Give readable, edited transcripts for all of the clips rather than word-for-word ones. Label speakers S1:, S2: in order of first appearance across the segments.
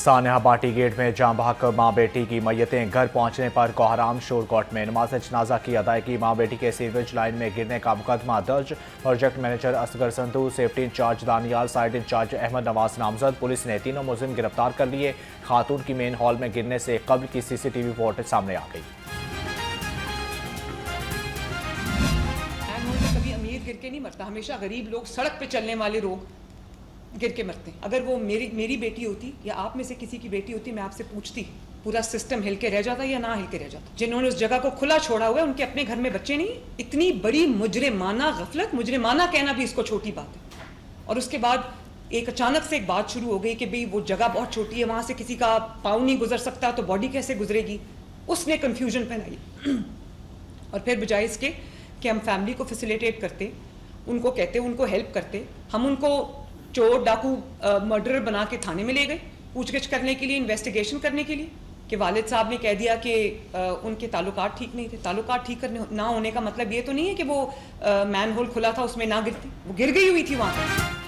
S1: सानहा बाटी gate में जाम बहक माँ बेटी की मैयतें घर पहुंचने पर कोहराम शोर कोर्ट में नमाज जनाजा की अदायगी। माँ बेटी के सीवरेज लाइन में गिरने का मुकदमा दर्ज। Project manager Asghar Sandhu, safety incharge Daniyal, site incharge Ahmad Nawaz नामजद। पुलिस ने तीनों मुलजिम गिरफ्तार कर लिए। खातून की मेन हॉल में गिरने से कब्ल की सीसीटीवी फुटेज सामने आ गई।
S2: कभी अमीर गिर के नहीं मरता, हमेशा गरीब लोग, सड़क पे चलने वाले लोग गिर के मरते हैं। अगर वो मेरी बेटी होती या आप में से किसी की बेटी होती, मैं आपसे पूछती पूरा सिस्टम हिल के रह जाता या ना हिल के रह जाता। जिन्होंने उस जगह को खुला छोड़ा हुआ है उनके अपने घर में बच्चे नहीं। इतनी बड़ी मुजरिमाना गफलत, मुजरिमाना कहना भी इसको छोटी बात है। और उसके बाद एक अचानक से एक बात शुरू हो गई कि भाई वो जगह बहुत छोटी है, वहां से किसी का पाँव नहीं गुजर सकता, तो बॉडी कैसे गुजरेगी। उसने कन्फ्यूजन फैलाई। और फिर बजाय इसके कि हम फैमिली को फैसिलिटेट करते, उनको कहते, उनको हेल्प करते, हम उनको चोर डाकू मर्डरर बना के थाने में ले गए पूछगिछ करने के लिए, इन्वेस्टिगेशन करने के लिए कि वालिद साहब ने कह दिया कि उनके ताल्लुकात ठीक नहीं थे। ताल्लुकात ठीक करने ना होने का मतलब ये तो नहीं है कि वो मैन होल खुला था उसमें ना गिरती, वो गिर गई हुई थी वहां पर।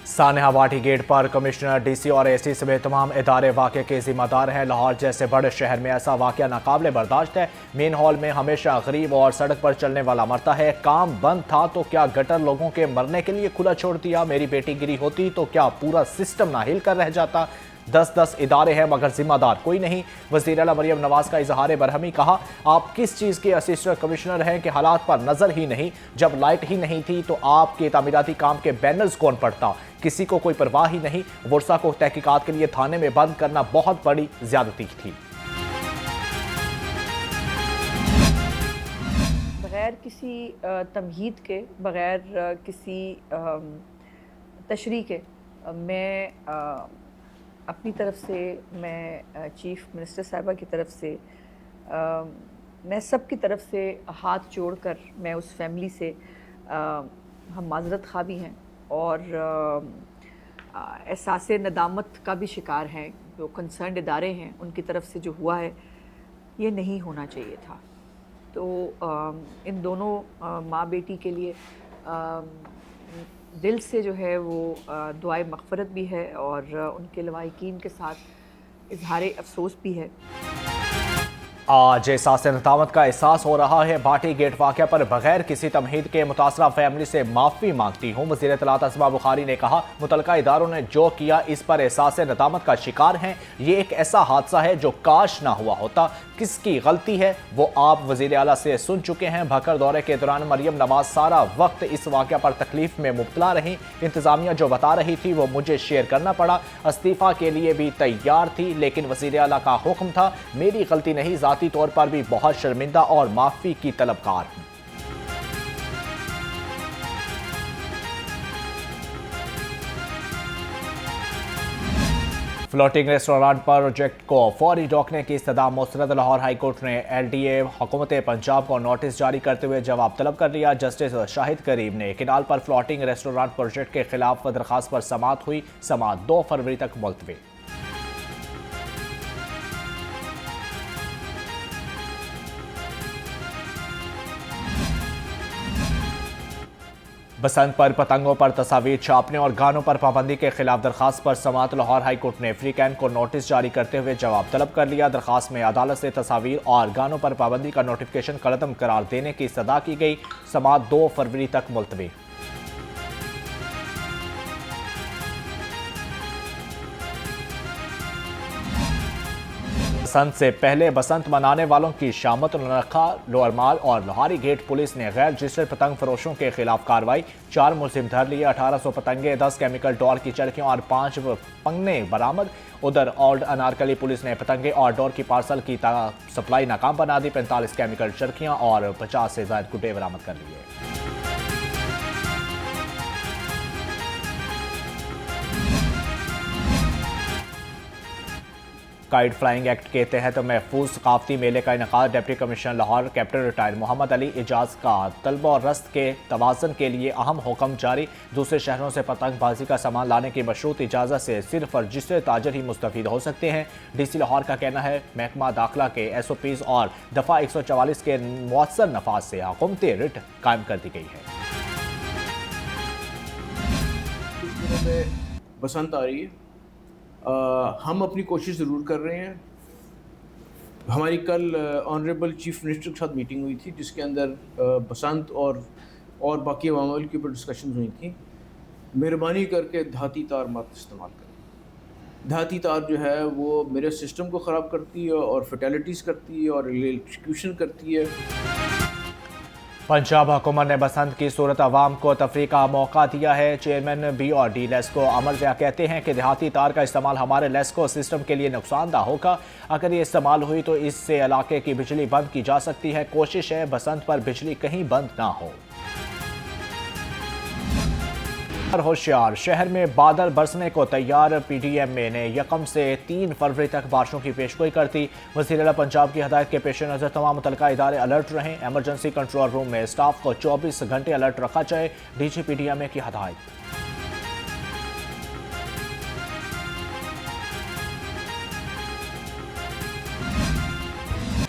S1: सानहा बाटी गेट पर कमिश्नर, डीसी और एसी समेत तमाम इदारे वाक़े के जिम्मेदार हैं। लाहौर जैसे बड़े शहर में ऐसा वाक़या नाकाबिले बर्दाश्त है। मेन हॉल में हमेशा गरीब और सड़क पर चलने वाला मरता है। काम बंद था तो क्या गटर लोगों के मरने के लिए खुला छोड़ दिया? मेरी बेटी गिरी होती तो क्या पूरा सिस्टम ना हिल कर रह जाता? 10-10 इदारे हैं मगर जिम्मेदार कोई नहीं। वज़ीर आला मरियम नवाज का इजहार बरहमी। कहा, आप किस चीज़ के असिस्टेंट कमिश्नर हैं कि हालात पर नज़र ही नहीं? जब लाइट ही नहीं थी तो आपके तामीराती काम के बैनर्स कौन पढ़ता? किसी को कोई परवाह ही नहीं। वर्षा को तहकीकात के लिए थाने में बंद करना बहुत बड़ी ज्यादती थी।
S3: बगैर किसी तमहीद के, बगैर किसी तशरीह के, मैं अपनी तरफ से, मैं चीफ़ मिनिस्टर साहिबा की तरफ से, मैं सब की तरफ से हाथ जोड़कर मैं उस फैमिली से, हम माज़रत ख़्वाह भी हैं और एहसास नदामत का भी शिकार हैं। जो कंसर्न इदारे हैं उनकी तरफ से जो हुआ है ये नहीं होना चाहिए था। तो इन दोनों माँ बेटी के लिए दिल से जो है वो दुआए मग़फ़िरत भी है और उनके लवाहिकीन के साथ इज़हार अफसोस भी है।
S1: आज एहसास नदामत का एहसास हो रहा है। बाटी गेट वाक़या पर बगैर किसी तमहीद के मुतासरा फैमिली से माफ़ी मांगती हूँ। वज़ीर इत्तलात अस्मा बुखारी ने कहा, मुतलका इदारों ने जो किया इस पर एहसास नदामत का शिकार हैं। ये एक ऐसा हादसा है जो काश ना हुआ होता। किसकी गलती है वो आप वज़ीर आला से सुन चुके हैं। भकर दौरे के दौरान मरियम नवाज सारा वक्त इस वाक़या पर तकलीफ में मुब्तला रही। इंतज़ामिया जो बता रही थी वो मुझे शेयर करना पड़ा। इस्तीफ़ा के लिए भी तैयार थी लेकिन वज़ीर आला का हुक्म था। मेरी गलती नहीं, ज़ाती तौर पर भी बहुत शर्मिंदा और माफ़ी की तलबकार हूँ। फ्लोटिंग रेस्टोरेंट प्रोजेक्ट को फौरी रोकने की इस्तदा मुस्तरद। लाहौर हाई कोर्ट ने LDA हुकूमत पंजाब को नोटिस जारी करते हुए जवाब तलब कर लिया। जस्टिस शाहिद करीम ने किनाल पर फ्लोटिंग रेस्टोरेंट प्रोजेक्ट के खिलाफ दरखास्त पर समाअत हुई। समाअत 2 फरवरी तक मुलतवी। बसंत पर पतंगों पर तस्वीर छापने और गानों पर पाबंदी के खिलाफ दरखास्त पर समाअत। लाहौर हाई कोर्ट ने फ्रीकैन को नोटिस जारी करते हुए जवाब तलब कर लिया। दरखास्त में अदालत से तस्वीर और गानों पर पाबंदी का नोटिफिकेशन कलअदम करार देने की इस्तदा की गई। समाअत 2 फरवरी तक मुलतवी। बसंत से पहले बसंत मनाने वालों की शामत। नरखा, लोअर माल और लोहारी गेट पुलिस ने गैर रजिस्टर्ड पतंग फरोशों के खिलाफ कार्रवाई। 4 मुलजिम धर लिए। 1800 पतंगे, 10 केमिकल डोर की चरखियां और 5 पंगने बरामद। उधर ओल्ड अनारकली पुलिस ने पतंगे और डोर की पार्सल की सप्लाई नाकाम बना दी। 45 केमिकल चरखियां और 50 से ज्यादा गुड्डे बरामद कर लिए। काइट फ्लाइंग एक्ट के तहत महफूज सकाफती मेले का इनकाद। Deputy commissioner Lahore captain retired Mohammad Ali Ejaz का तलबा और रस्त के तवाज़न के लिए अहम हुक्म जारी। दूसरे शहरों से पतंगबाजी का सामान लाने की मशरूत इजाज़त से सिर्फ रजिस्टर्ड ताजर ही मुस्तफीद हो सकते हैं। DC लाहौर का कहना है महकमा दाखिला के SOPs और दफ़ा 144 के मुअस्सर नफाज से हुकूमती रिट कायम कर दी गई है।
S4: बसंत आ रही है हम अपनी कोशिश ज़रूर कर रहे हैं। हमारी कल ऑनरेबल चीफ मिनिस्टर के साथ मीटिंग हुई थी, जिसके अंदर बसंत और बाकी अवामिल के ऊपर डिस्कशन हुई थी। मेहरबानी करके धाती तार मत इस्तेमाल करें। धाती तार जो है वो मेरे सिस्टम को ख़राब करती है और फर्टिलिटीज़ करती है और इलेक्ट्रिक्यूशन करती है।
S1: पंजाब हुकूमत ने बसंत की सूरत अवाम को तफरी का मौका दिया है। चेयरमैन BRD लेस्को अमर ज़िया कहते हैं कि देहाती तार का इस्तेमाल हमारे लेस्को सिस्टम के लिए नुकसानदा होगा। अगर ये इस्तेमाल हुई तो इससे इलाके की बिजली बंद की जा सकती है। कोशिश है बसंत पर बिजली कहीं बंद ना हो। होशियार, शहर में बादल बरसने को तैयार। PDMA ने 1 से 3 फरवरी तक बारिशों की पेशगोई कर दी। वज़ीर आला पंजाब की हदायत के पेश नज़र तमाम मुतल्लिका इदारे अलर्ट रहें। एमरजेंसी कंट्रोल रूम में स्टाफ को 24 घंटे अलर्ट रखा जाए। DG PDMA की हदायत।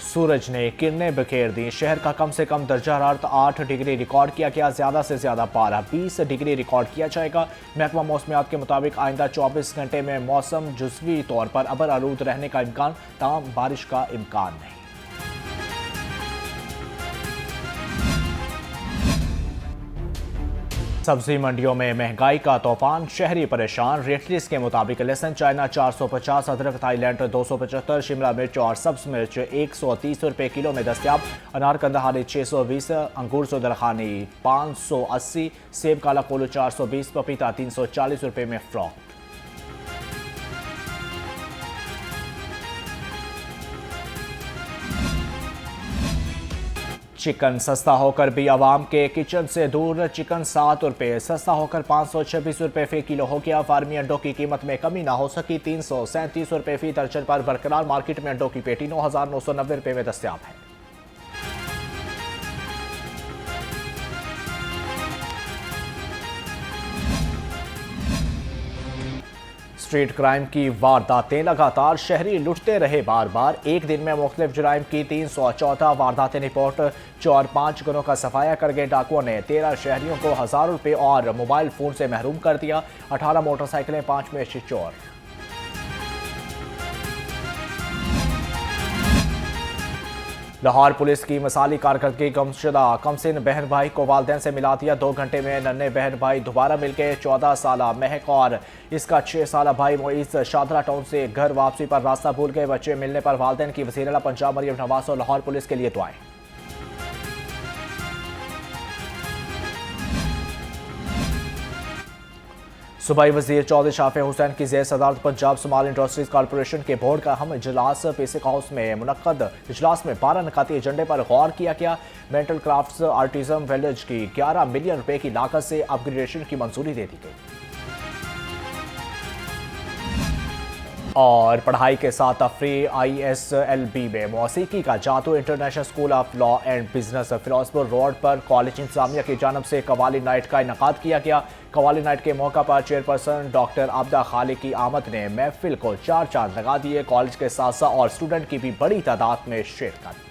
S1: सूरज ने किरणें बिखेर दी। शहर का कम से कम दर्जा हरारत 8 डिग्री रिकॉर्ड किया गया। ज़्यादा से ज़्यादा पारा 20 डिग्री रिकॉर्ड किया जाएगा। महकमा मौसमियात के मुताबिक आइंदा 24 घंटे में मौसम जुज़वी तौर पर अबर आलूद रहने का इम्कान, ताम बारिश का इम्कान नहीं। सब्जी मंडियों में महंगाई का तूफान, शहरी परेशान। रेट लिस्ट के मुताबिक लहसुन चाइना 450, अदरक थाईलैंड 275, शिमला मिर्च और सब्ज मिर्च 130 रुपये किलो में दस्तियाब। अनार कंदहारी 620, अंगूर सुदरखानी 580, सेब काला कोलू 420, पपीता 340 रुपये में फ़रोख्त। चिकन सस्ता होकर भी आवाम के किचन से दूर। चिकन 7 रुपये सस्ता होकर 526 रुपये फी किलो हो गया। फार्मी अंडों की कीमत में कमी ना हो सकी। 337 रुपये फी दर्जन पर बरकरार। मार्केट में अंडों की पेटी 9,990 रुपये में दस्तियाब है। स्ट्रीट क्राइम की वारदातें लगातार, शहरी लुटते रहे बार बार। एक दिन में मुख्तलिफ जुराइम की 314 वारदातें रिपोर्ट। 4-5 गुनों का सफाया कर गए डाकुओं ने 13 शहरियों को हज़ारों रुपये और मोबाइल फ़ोन से महरूम कर दिया। 18 मोटरसाइकिलें, 5 में चोर। लाहौर पुलिस की मिसाली कारकर्दगी, गमशुदा कमसिन बहन भाई को वालिदैन से मिला दिया। 2 घंटे में नन्हे बहन भाई दोबारा मिल गए। 14 साला महक और इसका 6 साला भाई मोइस शादरा टाउन से घर वापसी पर रास्ता भूल गए। बच्चे मिलने पर वालिदैन की वज़ीर आला पंजाब मरियम नवाज और लाहौर पुलिस के लिए दुआएं। सूबाई वज़ीर चौधरी शाफी हुसैन की ज़ेर सदारत पंजाब स्मॉल इंडस्ट्रीज कॉरपोरेशन के बोर्ड का अहम इजलास बेसिक हाउस में मुनक्कद। इजलास में 12 निकाती एजेंडे पर गौर किया गया। मेंटल क्राफ्ट्स आर्टिज़म विलेज की 11 मिलियन रुपए की लागत से अपग्रेडेशन की मंजूरी दे दी गई। और पढ़ाई के साथ तफरी, ISLB में मौसीकी का जादू। International school of law and business Ferozepur road पर कॉलेज इंतजामिया की जानब से कवाली नाइट का इनेकाद किया गया। कवाली नाइट के मौका पर चेयरपर्सन डॉक्टर आबदा खालिक की आमद ने महफिल को 4 चांद लगा दिए। कॉलेज के साथ साथ और स्टूडेंट की भी बड़ी तादाद में शिरकत।